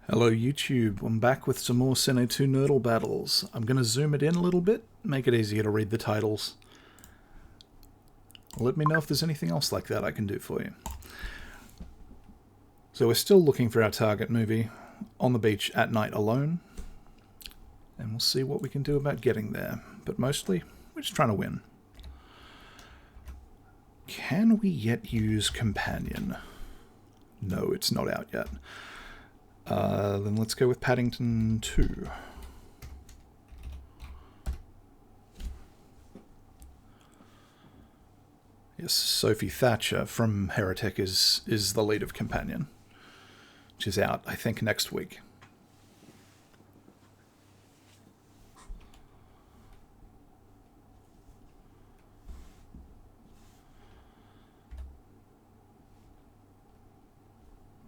Hello YouTube, I'm back with some more Cine2Nerdle battles. I'm going to zoom it in a little bit, make it easier to read the titles. Let me know if there's anything else like that I can do for you. So we're still looking for our target movie, On the Beach at Night Alone. And we'll see what we can do about getting there. But mostly, we're just trying to win. Can we yet use Companion? No, it's not out yet. Then let's go with Paddington 2. Yes, Sophie Thatcher from Heretic is the lead of Companion, which is out, I think, next week.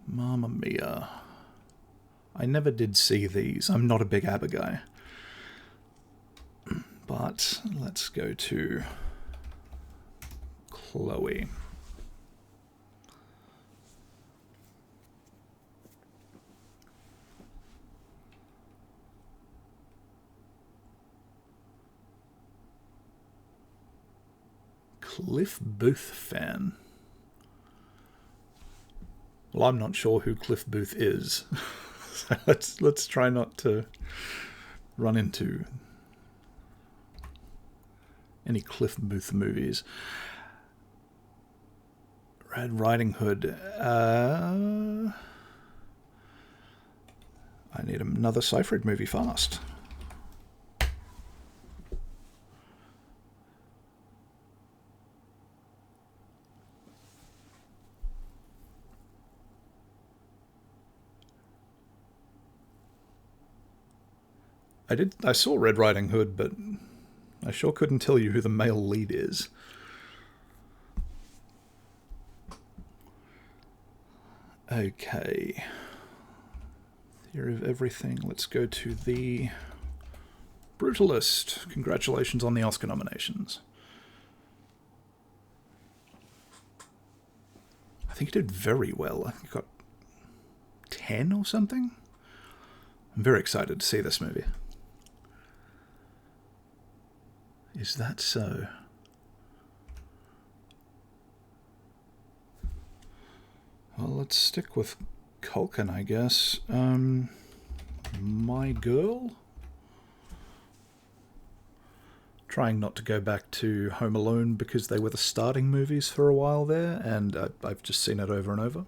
Mamma Mia. I never did see these. I'm not a big ABBA guy. But let's go to Chloe. Cliff Booth fan. Well, I'm not sure who Cliff Booth is. So let's try not to run into any Cliff Booth movies. Red Riding Hood. I need another Seyfried movie fast. I saw Red Riding Hood, but I sure couldn't tell you who the male lead is. Okay. Theory of Everything. Let's go to The Brutalist. Congratulations on the Oscar nominations. I think it did very well. I think it got 10 or something. I'm very excited to see this movie. Is that so? Well, let's stick with Culkin, I guess. My Girl? Trying not to go back to Home Alone because they were the starting movies for a while there, and I've just seen it over and over.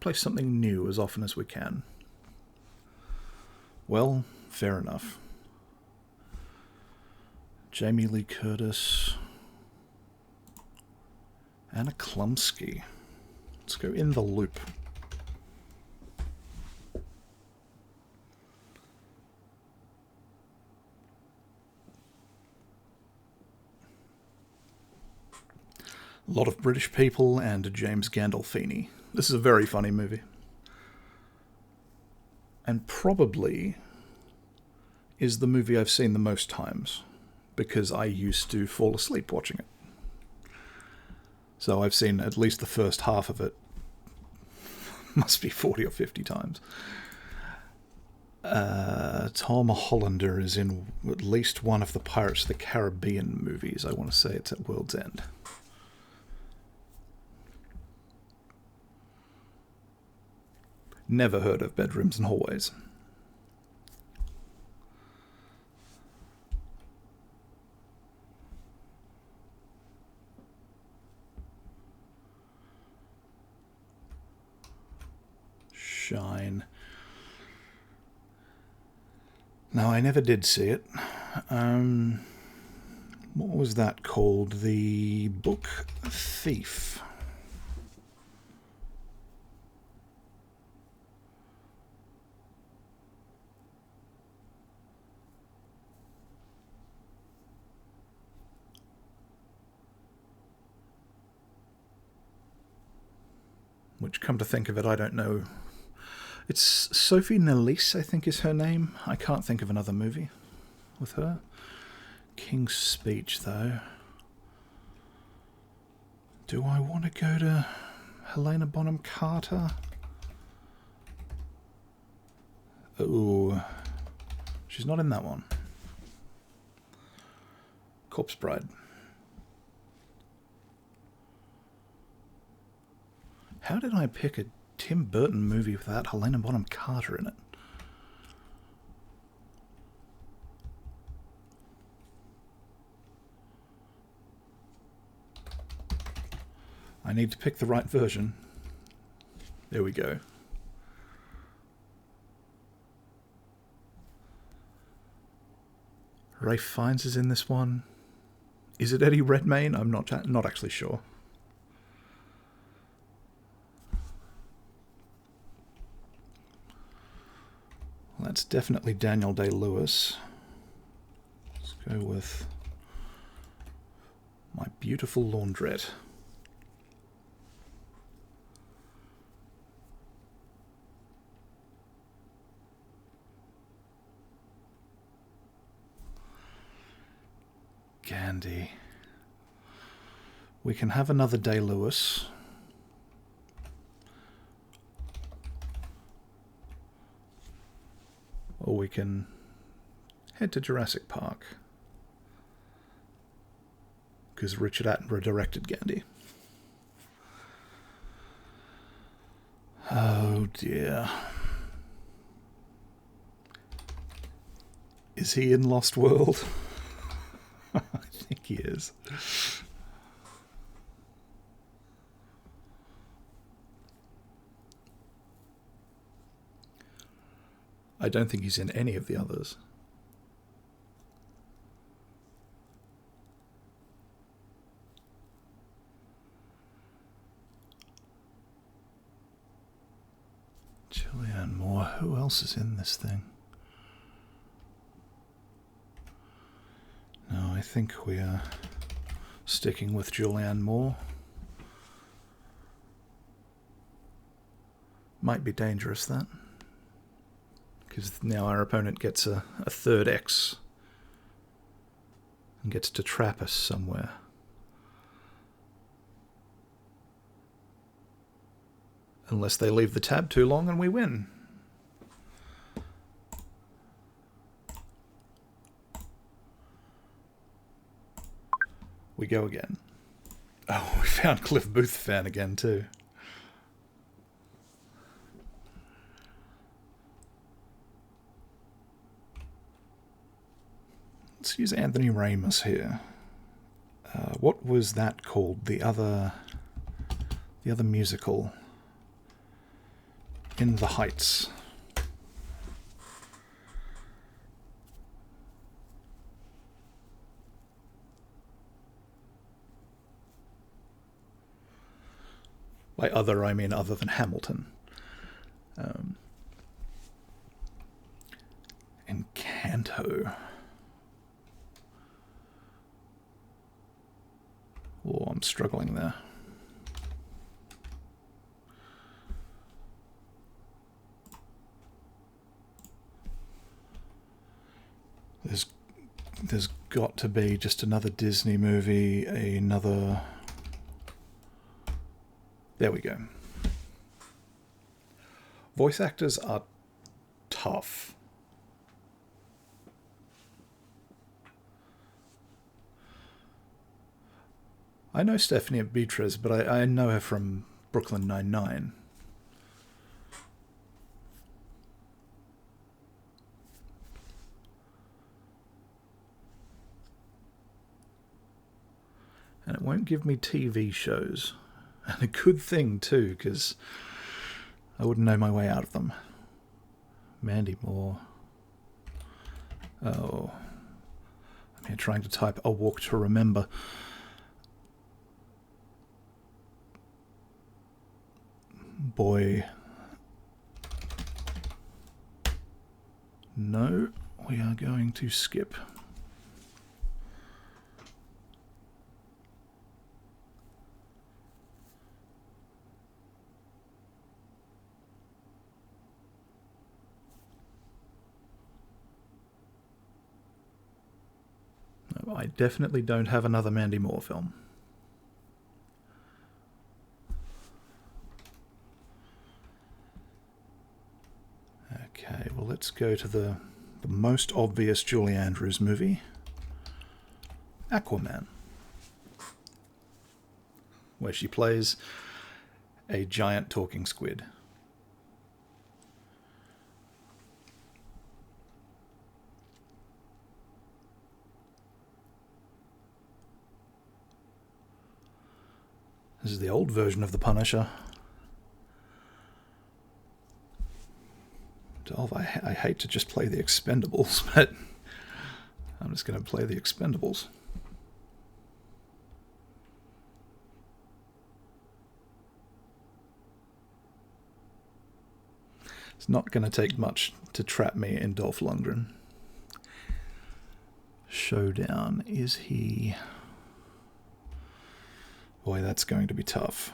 Play something new as often as we can. Well, fair enough. Jamie Lee Curtis. Anna Klumsky. Let's go In the Loop. A lot of British people and James Gandolfini. This is a very funny movie. And probably is the movie I've seen the most times, because I used to fall asleep watching it. So I've seen at least the first half of it. Must be 40 or 50 times. Tom Hollander is in at least one of the Pirates of the Caribbean movies. I want to say it's at World's End. Never heard of Bedrooms and Hallways. Shine. No, I never did see it. What was that called? The Book Thief. Which, come to think of it, I don't know. It's Sophie Nélisse, I think is her name. I can't think of another movie with her. King's Speech, though. Do I want to go to Helena Bonham Carter? Ooh. She's not in that one. Corpse Bride. How did I pick a Tim Burton movie without Helena Bonham Carter in it? I need to pick the right version. There we go. Ralph Fiennes is in this one. Is it Eddie Redmayne? I'm not actually sure. Well, that's definitely Daniel Day-Lewis. Let's go with My Beautiful Laundrette. Gandhi. We can have another Day-Lewis. Or we can head to Jurassic Park. Because Richard Attenborough directed Gandhi. Oh dear. Is he in Lost World? I think he is. I don't think he's in any of the others. Julianne Moore. Who else is in this thing? No, I think we are sticking with Julianne Moore. Might be dangerous, that. Because now our opponent gets a third X and gets to trap us somewhere. Unless they leave the tab too long and we win. We go again. Oh, we found Cliff Booth fan again too. Let's use Anthony Ramos here. What was that called? The other musical. In the Heights. By other, I mean other than Hamilton. Encanto. Oh, I'm struggling there. There's got to be just another Disney movie, another... There we go. Voice actors are tough. I know Stephanie Beatriz, but I know her from Brooklyn Nine-Nine. And it won't give me TV shows. And a good thing, too, because I wouldn't know my way out of them. Mandy Moore. Oh. I'm here trying to type A Walk to Remember. Boy. No, we are going to skip. No, I definitely don't have another Mandy Moore film. Okay, well, let's go to the most obvious Julie Andrews movie, Aquaman, where she plays a giant talking squid. This is the old version of the Punisher. I hate to just play the Expendables, but I'm just going to play the Expendables. It's not going to take much to trap me in Dolph Lundgren. Showdown, is he... Boy, that's going to be tough.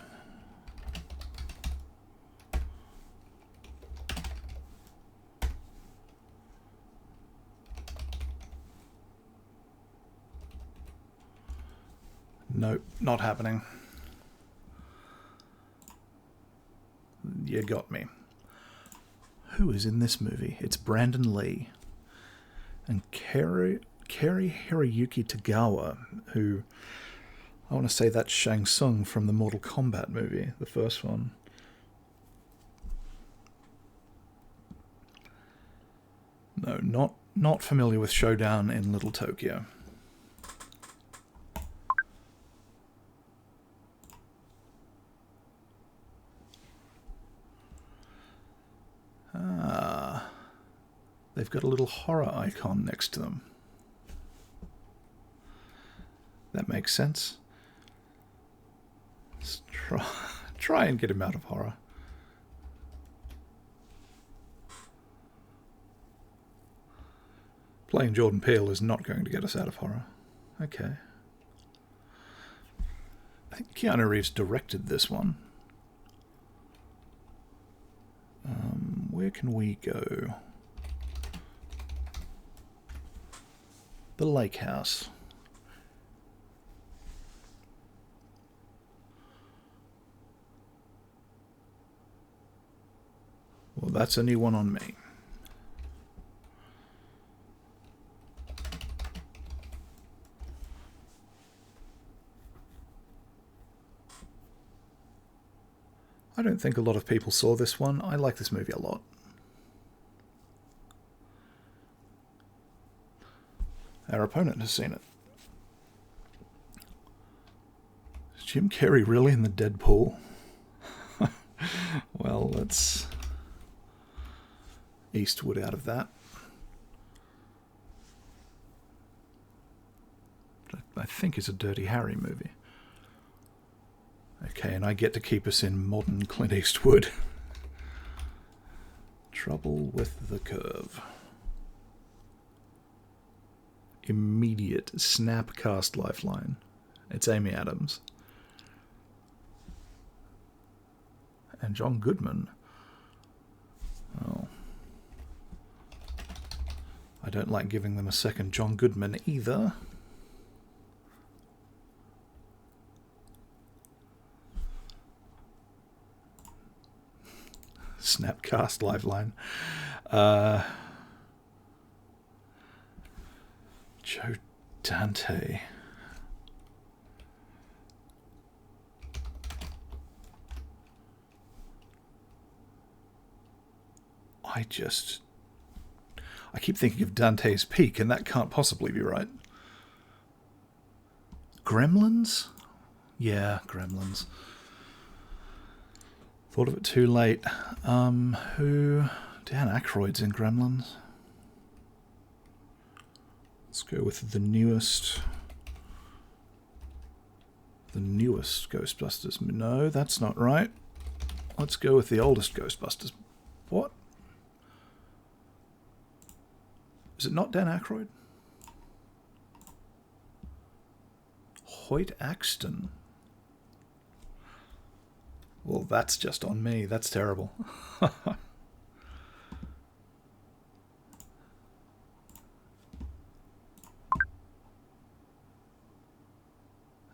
Nope, not happening. You got me. Who is in this movie? It's Brandon Lee and Kerry Hiroyuki Tagawa, who... I want to say that's Shang Tsung from the Mortal Kombat movie, the first one. No, not familiar with Showdown in Little Tokyo. Ah, they've got a little horror icon next to them. That makes sense. Let's try and get him out of horror. Playing Jordan Peele is not going to get us out of horror. Okay. I think Keanu Reeves directed this one. Where can we go? The Lake House. Well, that's a new one on me. I don't think a lot of people saw this one. I like this movie a lot. Our opponent has seen it. Is Jim Carrey really in the Deadpool? Well, let's Eastwood out of that. I think it's a Dirty Harry movie. Okay, and I get to keep us in modern Clint Eastwood. Trouble with the Curve. Immediate snap cast lifeline. It's Amy Adams. And John Goodman. Oh. I don't like giving them a second John Goodman either. Snapcast lifeline. Joe Dante. I keep thinking of Dante's Peak, and that can't possibly be right. Gremlins? Yeah, Gremlins. Thought of it too late. Who? Dan Aykroyd's in Gremlins. Let's go with the newest Ghostbusters. No, that's not right. Let's go with the oldest Ghostbusters. What? Is it not Dan Aykroyd? Hoyt Axton. Well, that's just on me. That's terrible.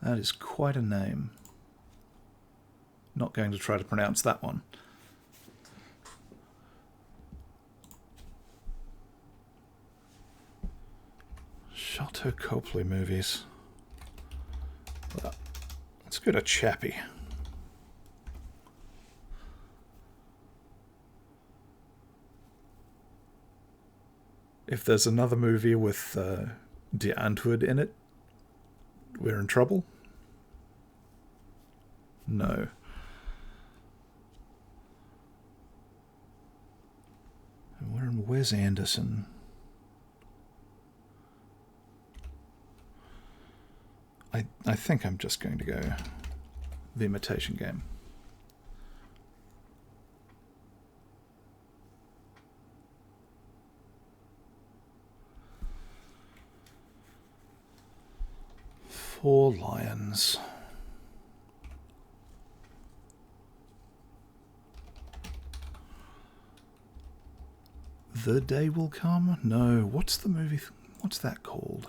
That is quite a name. Not going to try to pronounce that one. Sharlto Copley movies. Well, let's go to Chappie. If there's another movie with Die Antwoord in it, we're in trouble? No. Where's Anderson? I think I'm just going to go The Imitation Game. Four Lions. The Day Will Come? No. What's the movie? What's that called?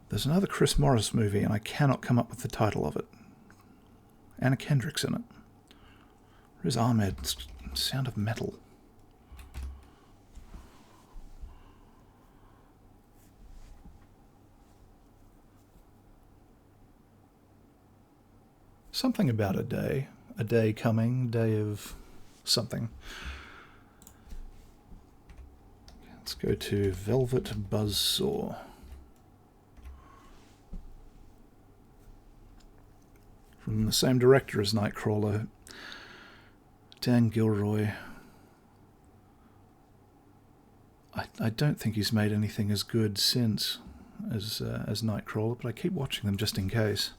There's another Chris Morris movie, and I cannot come up with the title of it. Anna Kendrick's in it. Where's Ahmed? Sound of Metal. Something about a day coming, day of something. Let's go to Velvet Buzzsaw. From the same director as Nightcrawler, Dan Gilroy. I don't think he's made anything as good since as Nightcrawler, but I keep watching them just in case.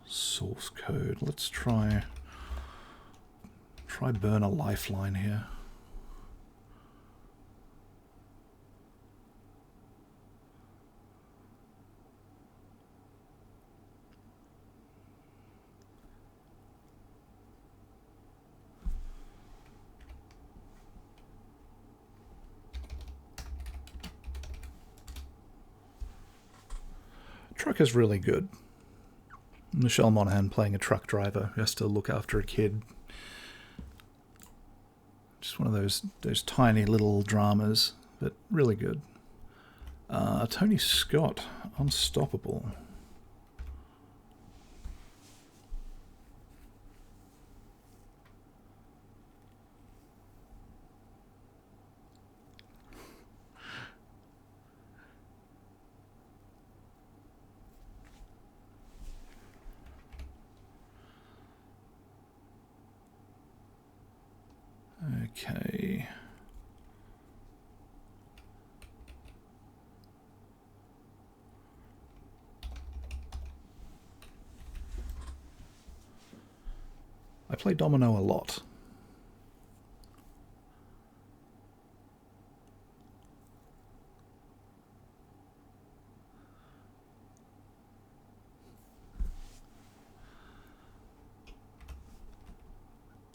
Source code. Let's try burn a lifeline here. Truck is really good. Michelle Monaghan playing a truck driver who has to look after a kid. Just one of those tiny little dramas, but really good. Tony Scott, Unstoppable. Okay. I play domino a lot.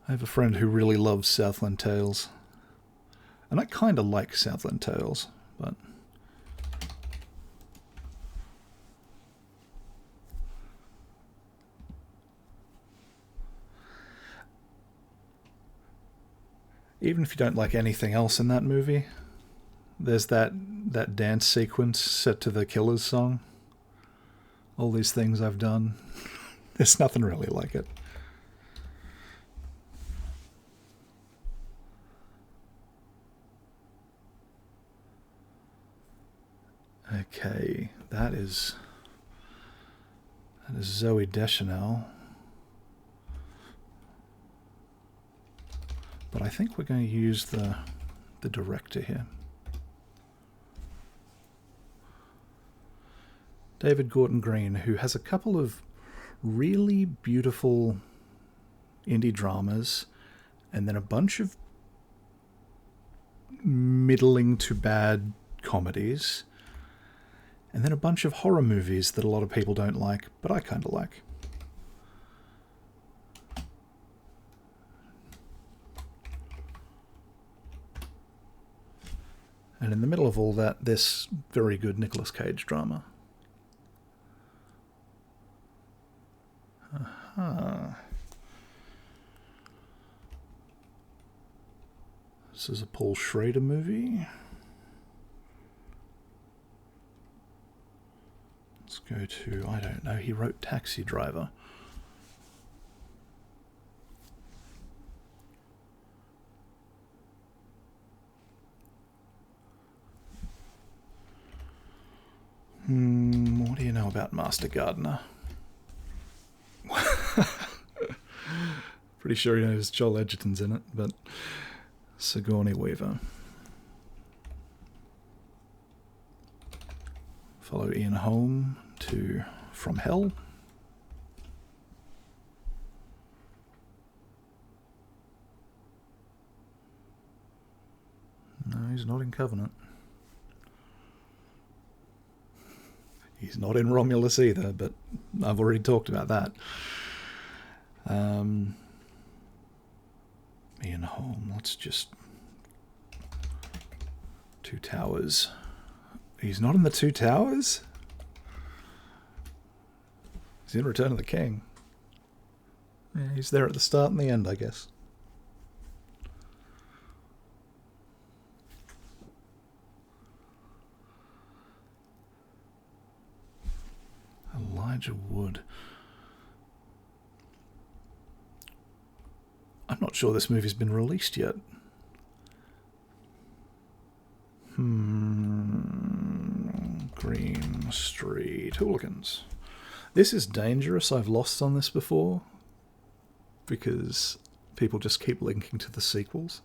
I have a friend who really loves Southland Tales. And I kind of like Southland Tales, but... even if you don't like anything else in that movie, there's that dance sequence set to the Killers song. All these things I've done. There's nothing really like it. Okay, that is Zoe Deschanel. But I think we're going to use the director here. David Gordon Green, who has a couple of really beautiful indie dramas and then a bunch of middling to bad comedies, and then a bunch of horror movies that a lot of people don't like, but I kind of like. And in the middle of all that, this very good Nicolas Cage drama. This is a Paul Schrader movie. Let's go to, I don't know, he wrote Taxi Driver. What do you know about Master Gardener? Pretty sure he knows Joel Edgerton's in it, but Sigourney Weaver. Follow Ian Holm to From Hell. No, he's not in Covenant. He's not in Romulus either, but I've already talked about that. Ian Holm, let's just... Two Towers. He's not in the Two Towers? He's in Return of the King. Yeah, he's there at the start and the end, I guess. Elijah Wood. I'm not sure this movie's been released yet. Green Street Hooligans. This is dangerous. I've lost on this before because people just keep linking to the sequels.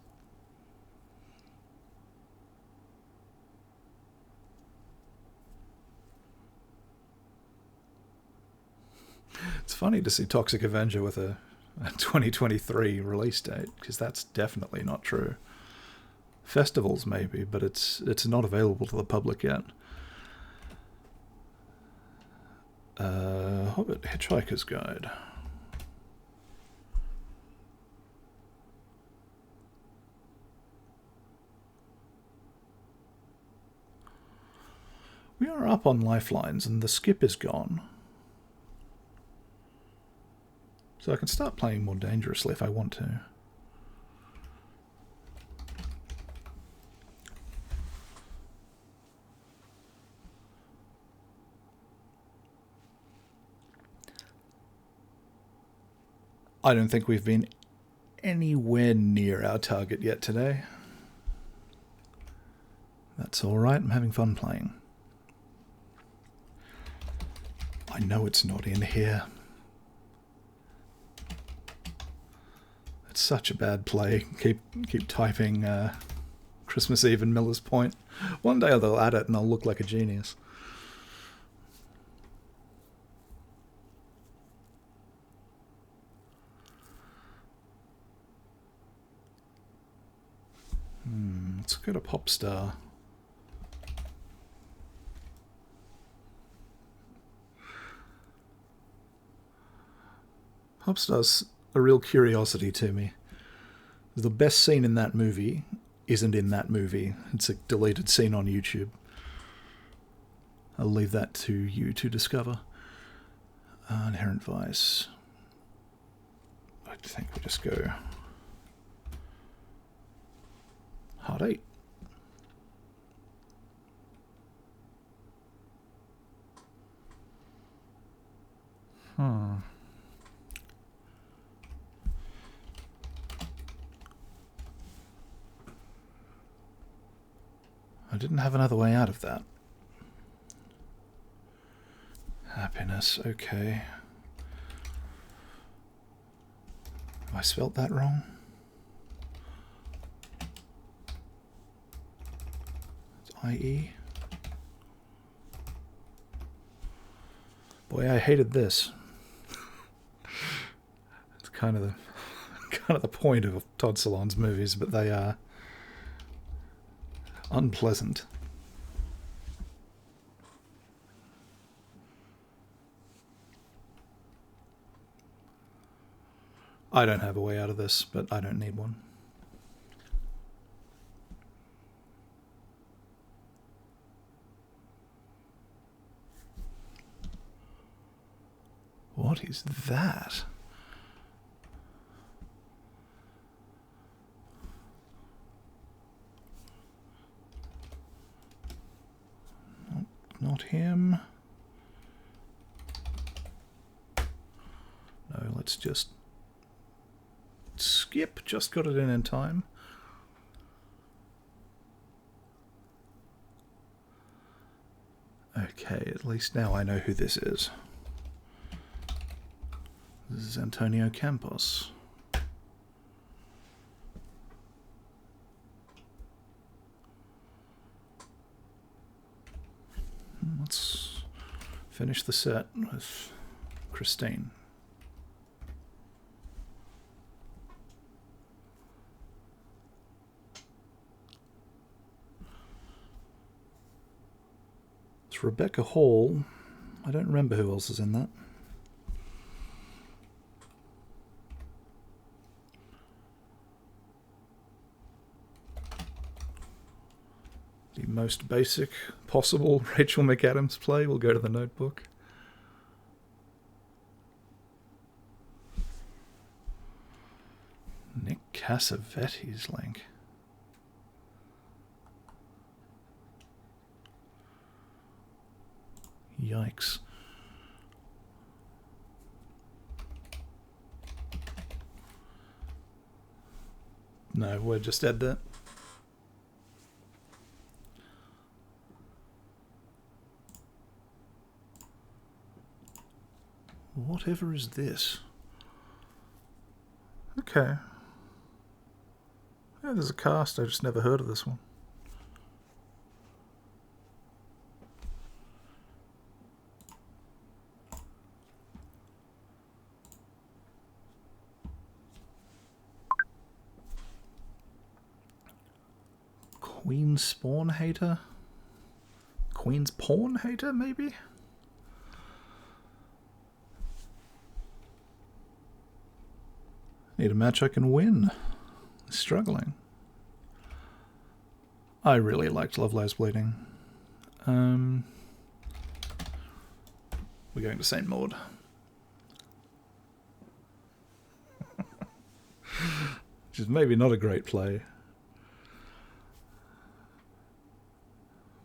It's funny to see Toxic Avenger with a 2023 release date, because that's definitely not true. Festivals maybe, but it's not available to the public yet. Hobbit Hitchhiker's Guide. We are up on lifelines and the skip is gone. So I can start playing more dangerously if I want to. I don't think we've been anywhere near our target yet today. That's alright, I'm having fun playing. I know it's not in here. It's such a bad play. Keep typing Christmas Eve and Miller's Point. One day they'll add it and I'll look like a genius. Let's go to Popstar. Popstar's a real curiosity to me. The best scene in that movie isn't in that movie. It's a deleted scene on YouTube. I'll leave that to you to discover. Inherent Vice. I think we'll just go Hard 8. I didn't have another way out of that. Happiness, okay. Have I spelt that wrong? It's IE. Boy, I hated this. It's kind of the point of Todd Solondz movies, but they are unpleasant. I don't have a way out of this, but I don't need one. What is that? not him. No, let's just skip. Just got it in time. Okay, at least now I know who this is. This is Antonio Campos. Let's finish the set with Christine. It's Rebecca Hall. I don't remember who else is in that. The most basic possible Rachel McAdams play will go to The Notebook. Nick Cassavetes link. Yikes. No, we'll just add that. Whatever is this? Okay. Yeah, there's a cast. I just never heard of this one. Queen's Spawn Hater? Queen's Porn Hater, maybe? Need a match I can win. Struggling. I really liked Love Lies Bleeding. We're going to St. Maud. Which is maybe not a great play.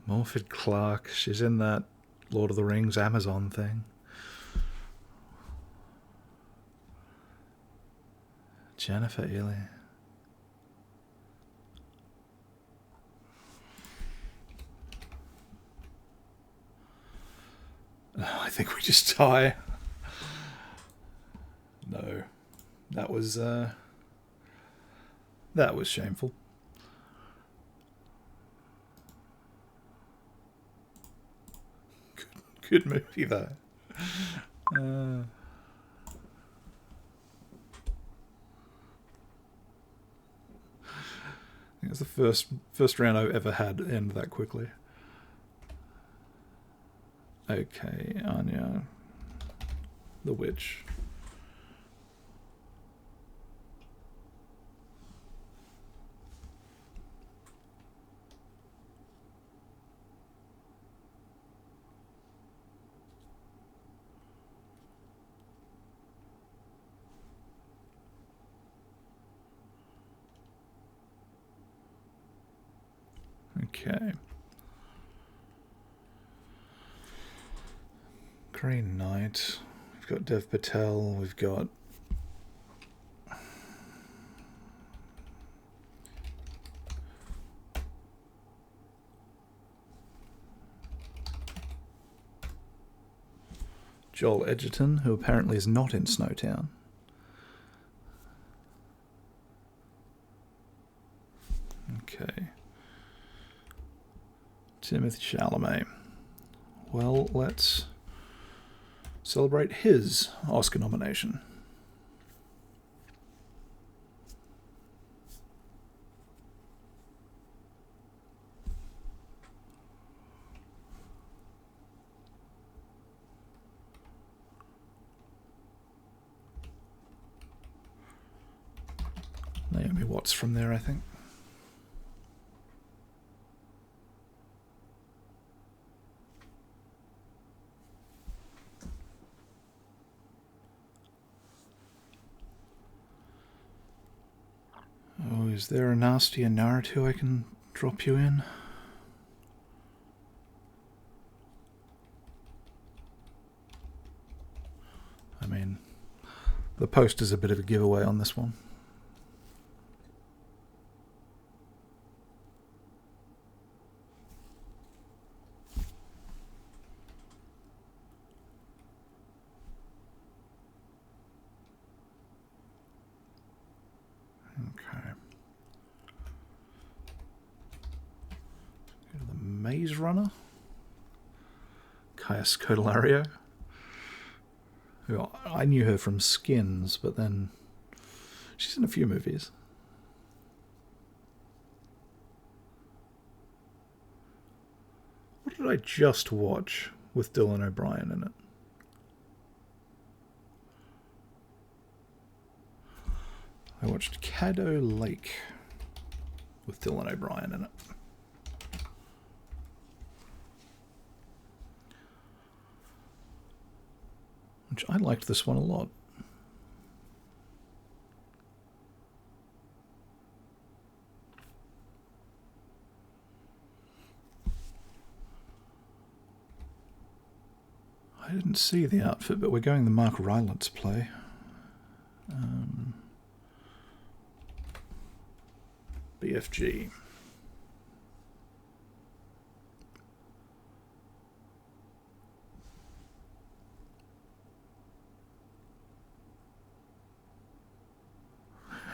Morfydd Clark, she's in that Lord of the Rings Amazon thing. Jennifer Ely. I think we just tie. No. That was shameful. Good movie though. I think it's the first round I've ever had end that quickly. Okay, Anya, the witch. Okay. Green Knight. We've got Dev Patel. We've got Joel Edgerton, who apparently is not in Snowtown. Okay. Timothée Chalamet. Well, let's celebrate his Oscar nomination. Naomi Watts from there, I think. Oh, is there a nastier Naruto I can drop you in? mean, the poster's a bit of a giveaway on this one. Okay. Go to the Maze Runner. Kaya Scodelario. Who I knew her from Skins, but then she's in a few movies. What did I just watch with Dylan O'Brien in it? I watched Caddo Lake with Dylan O'Brien in it. Which I liked this one a lot. I didn't see the outfit, but we're going the Mark Rylance play. BFG.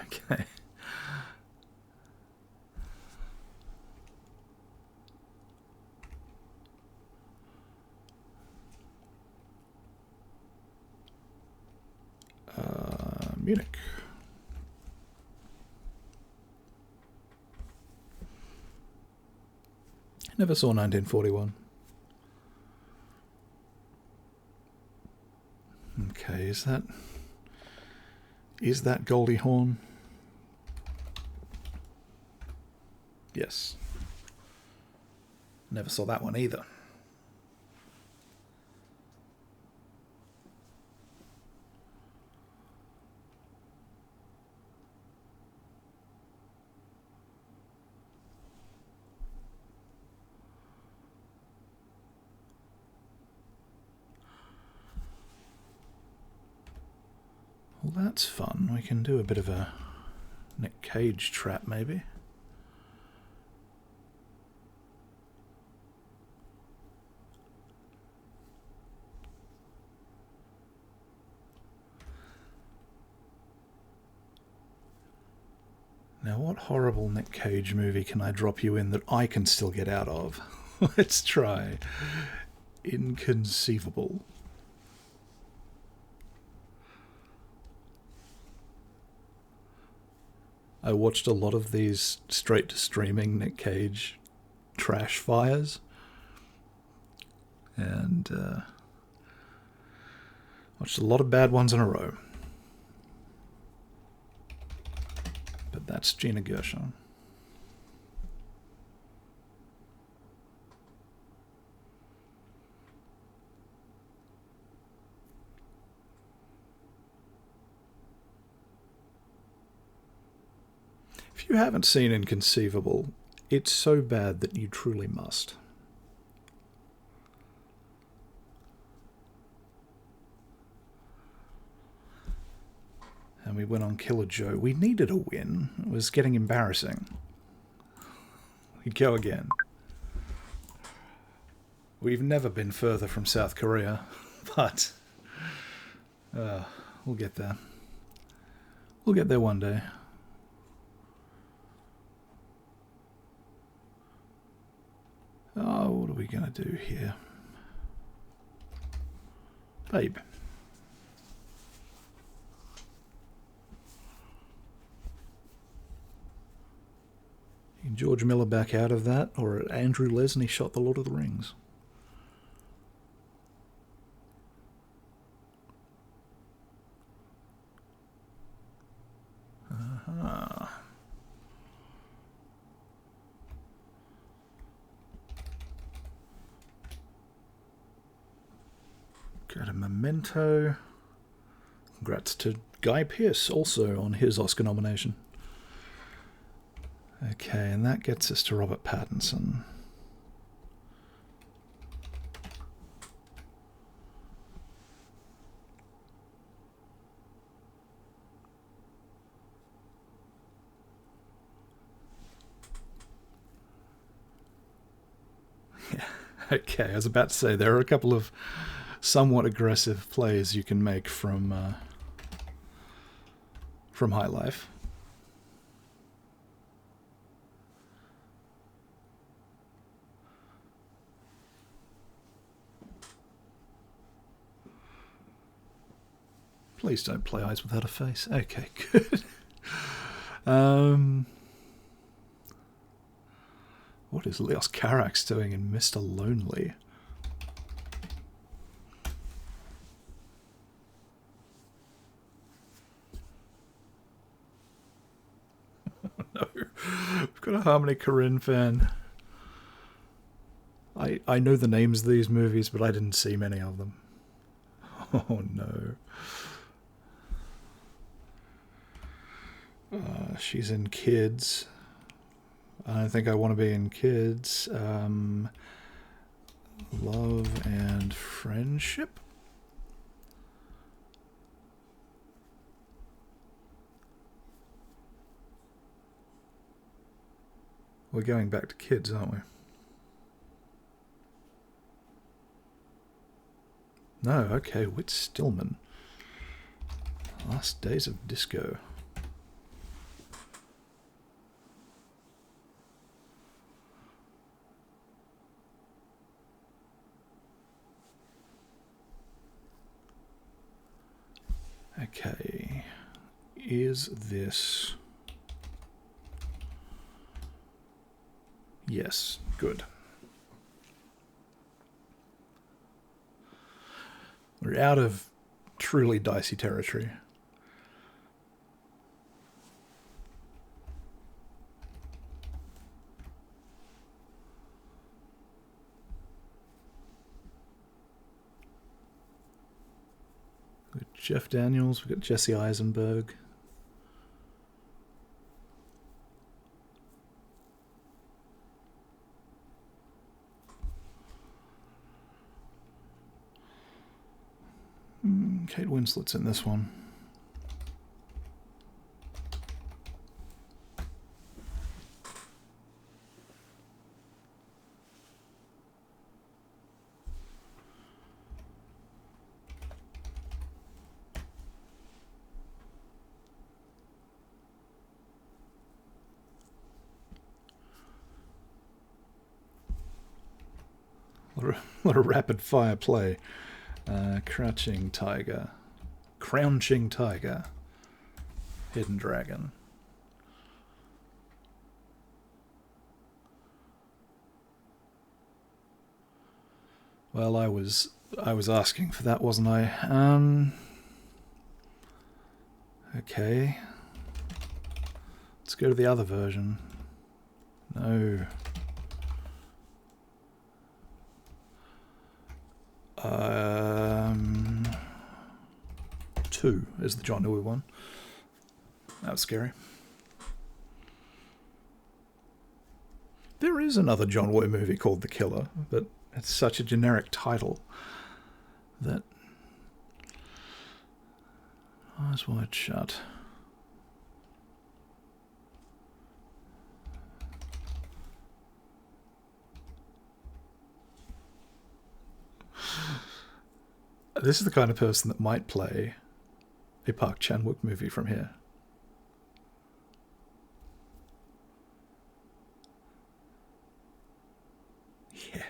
Okay. Munich. Never saw 1941. Okay, is that Goldie Hawn? Yes. Never saw that one either. Well, that's fun. We can do a bit of a Nick Cage trap, maybe. Now, what horrible Nick Cage movie can I drop you in that I can still get out of? Let's try. Inconceivable. I watched a lot of these straight-to-streaming Nick Cage trash fires. And watched a lot of bad ones in a row. But that's Gina Gershon. If you haven't seen Inconceivable, it's so bad that you truly must. And we went on Killer Joe. We needed a win. It was getting embarrassing. We go again. We've never been further from South Korea, but we'll get there. We'll get there one day. Oh, what are we going to do here? Babe. George Miller back out of that, or Andrew Lesney shot The Lord of the Rings? Got a Memento. Congrats to Guy Pearce, also on his Oscar nomination. Okay, and that gets us to Robert Pattinson. Okay, I was about to say there are a couple of somewhat aggressive plays you can make from High Life. Please don't play Eyes Without a Face. Okay, good. What is Leos Carax doing in Mr. Lonely? No. We've got a Harmony Korine fan. I know the names of these movies, but I didn't see many of them. Oh no. She's in Kids. I don't think I want to be in Kids. Love and Friendship. We're going back to Kids, aren't we? No, okay, Whit Stillman. Last Days of Disco. Okay, is this... Yes, good. We're out of truly dicey territory. We've got Jeff Daniels, we've got Jesse Eisenberg. Kate Winslet's in this one. A lot of rapid fire play. Crouching Tiger. Hidden Dragon. Well, I was asking for that, wasn't I? Okay. Let's go to the other version. No. 2 is the John Woo one. That was scary. There is another John Woo movie called The Killer, but it's such a generic title that Eyes Wide Shut. This is the kind of person that might play a Park Chan-wook movie from here. Yeah.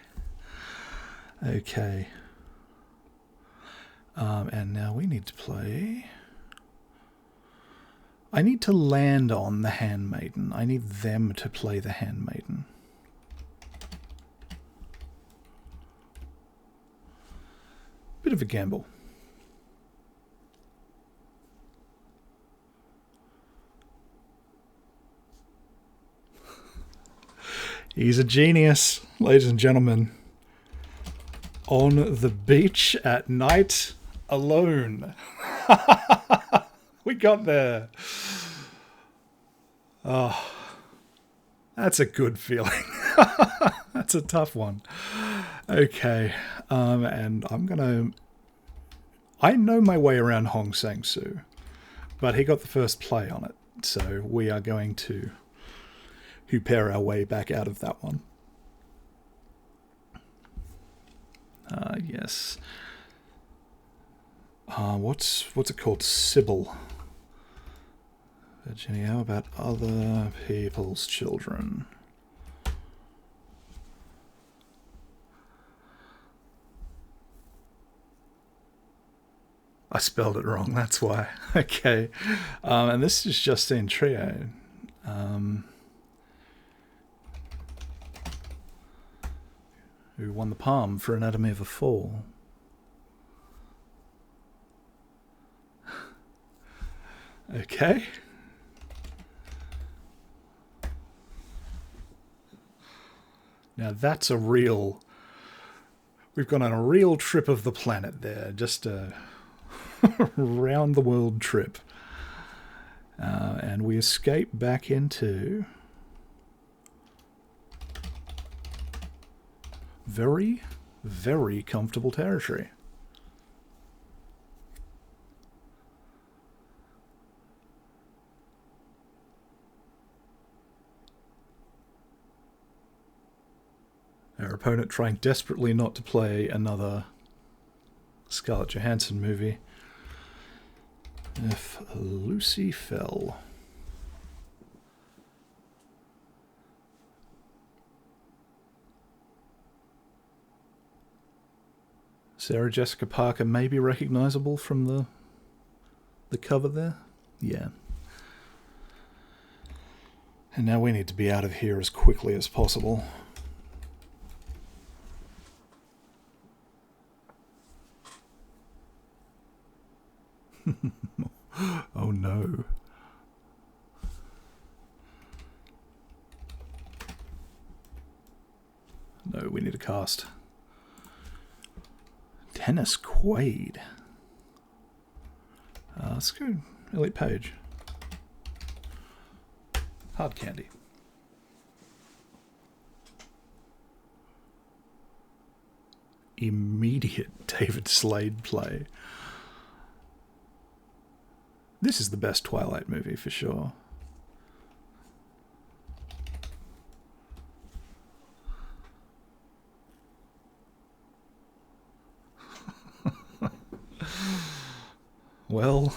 Okay. And now we need to play... I need to land on the Handmaiden. I need them to play the Handmaiden. Bit of a gamble. He's a genius, ladies and gentlemen. On the beach at night, alone. We got there. Oh, that's a good feeling. That's a tough one. Okay, and I know my way around Hong Sang-soo, but he got the first play on it, so we are going to pair our way back out of that one. Yes. What's it called? Sybil. Virginia, how about other people's children? I spelled it wrong, that's why. Okay. And this is Justine Triet. Who won the Palm for Anatomy of a Fall. Okay. Now that's a real... We've gone on a real trip of the planet there. Just a round the world trip. And we escape back into very, very comfortable territory. Our opponent trying desperately not to play another Scarlett Johansson movie. If Lucy Fell. Sarah Jessica Parker may be recognizable from the cover there. Yeah. And now we need to be out of here as quickly as possible. Oh no. No, we need a cast. Dennis Quaid. Let's go Elliot Page. Hard candy. Immediate David Slade play. This is the best Twilight movie for sure. Well,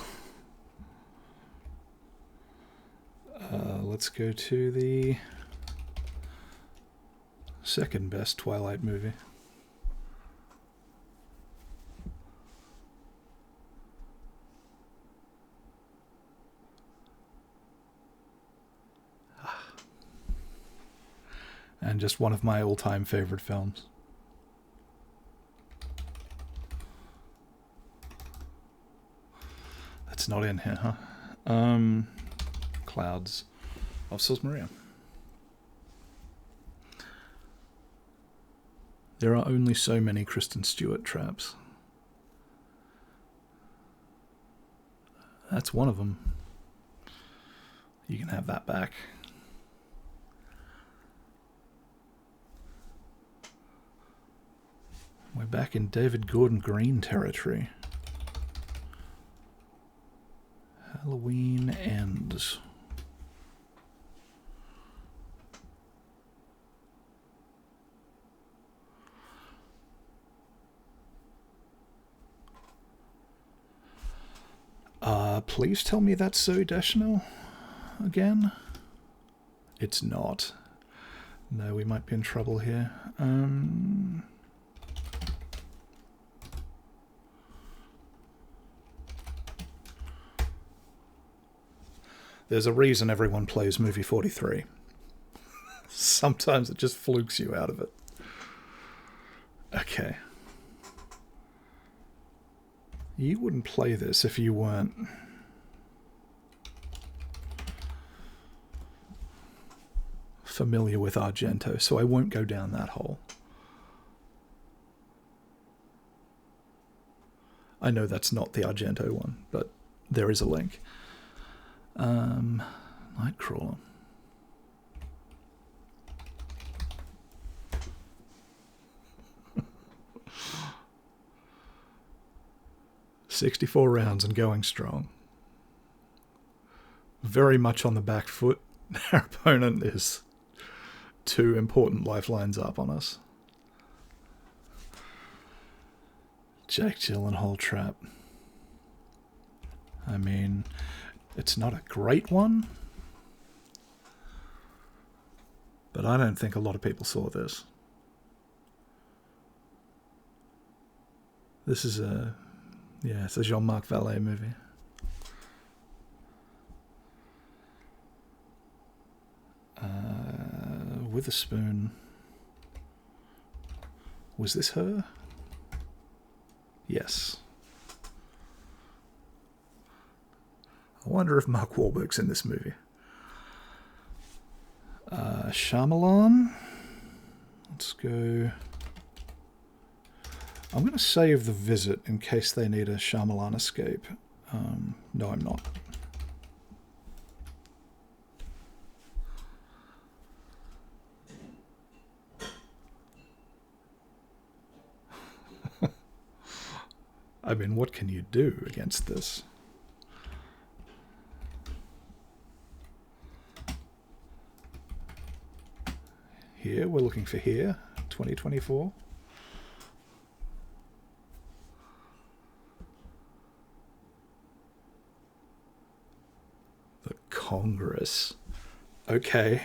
let's go to the second best Twilight movie. And just one of my all-time favorite films. That's not in here, huh? Clouds of Sils Maria. There are only so many Kristen Stewart traps. That's one of them. You can have that back. We're back in David Gordon Green territory. Halloween Ends. Please tell me that's Zoe Deschanel again? It's not. No, we might be in trouble here. There's a reason everyone plays movie 43. Sometimes it just flukes you out of it. Okay. You wouldn't play this if you weren't familiar with Argento, so I won't go down that hole. I know that's not the Argento one, but there is a link. Nightcrawler. "64 rounds and going strong." Very much on the back foot. Our opponent is 2 important lifelines up on us. Jake Gyllenhaal trap. I mean, it's not a great one, but I don't think a lot of people saw this. This is it's a Jean-Marc Vallée movie. Witherspoon. Was this her? Yes. I wonder if Mark Wahlberg's in this movie. Shyamalan. Let's go. I'm going to save The Visit in case they need a Shyamalan escape. No, I'm not. I mean, what can you do against this? Here, we're looking for here, 2024. The Congress. Okay.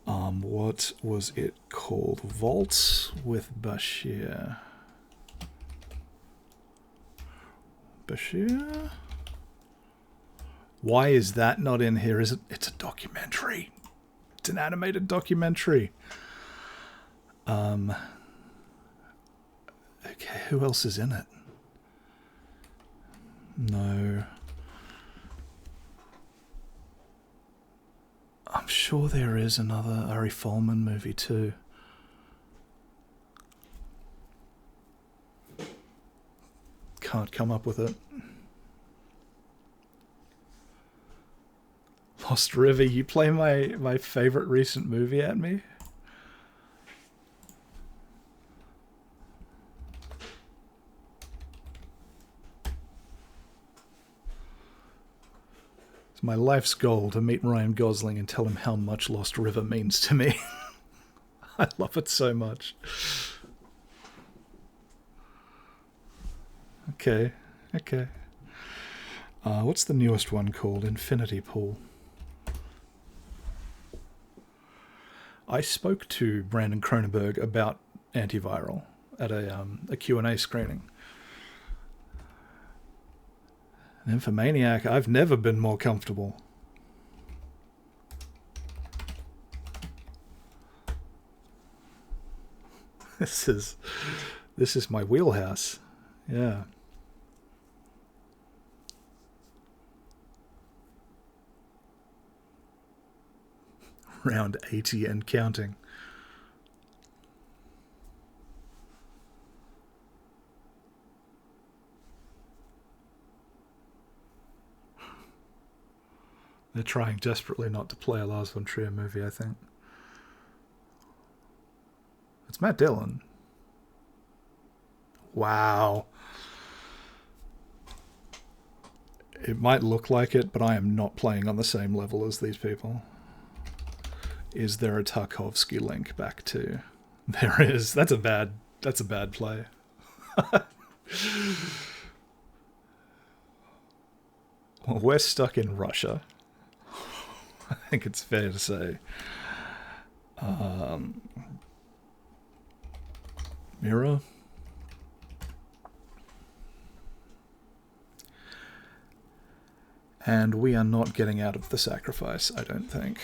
What was it called? Waltz with Bashir. Bashir? Why is that not in here? Is it? It's a documentary. It's an animated documentary. Okay, who else is in it? No. I'm sure there is another Ari Folman movie too. Can't come up with it. Lost River, you play my favorite recent movie at me? It's my life's goal to meet Ryan Gosling and tell him how much Lost River means to me. I love it so much. Okay. What's the newest one called? Infinity Pool. I spoke to Brandon Cronenberg about Antiviral at a Q&A screening. Nymphomaniac, I've never been more comfortable. This is my wheelhouse. Yeah. Round 80 and counting. They're trying desperately not to play a Lars von Trier movie, I think. It's Matt Dillon. Wow. It might look like it, but I am not playing on the same level as these people. Is there a Tarkovsky link back to? There is. That's a bad play. Well, we're stuck in Russia. I think it's fair to say. Mirror. And we are not getting out of the sacrifice, I don't think.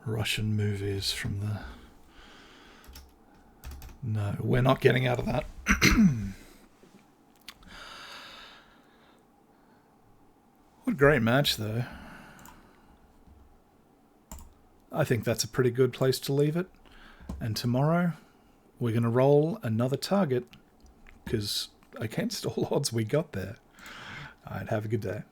Russian movies from the... No, we're not getting out of that. What a great match, though. I think that's a pretty good place to leave it. And tomorrow, we're going to roll another target, because against all odds we got there. All right, have a good day.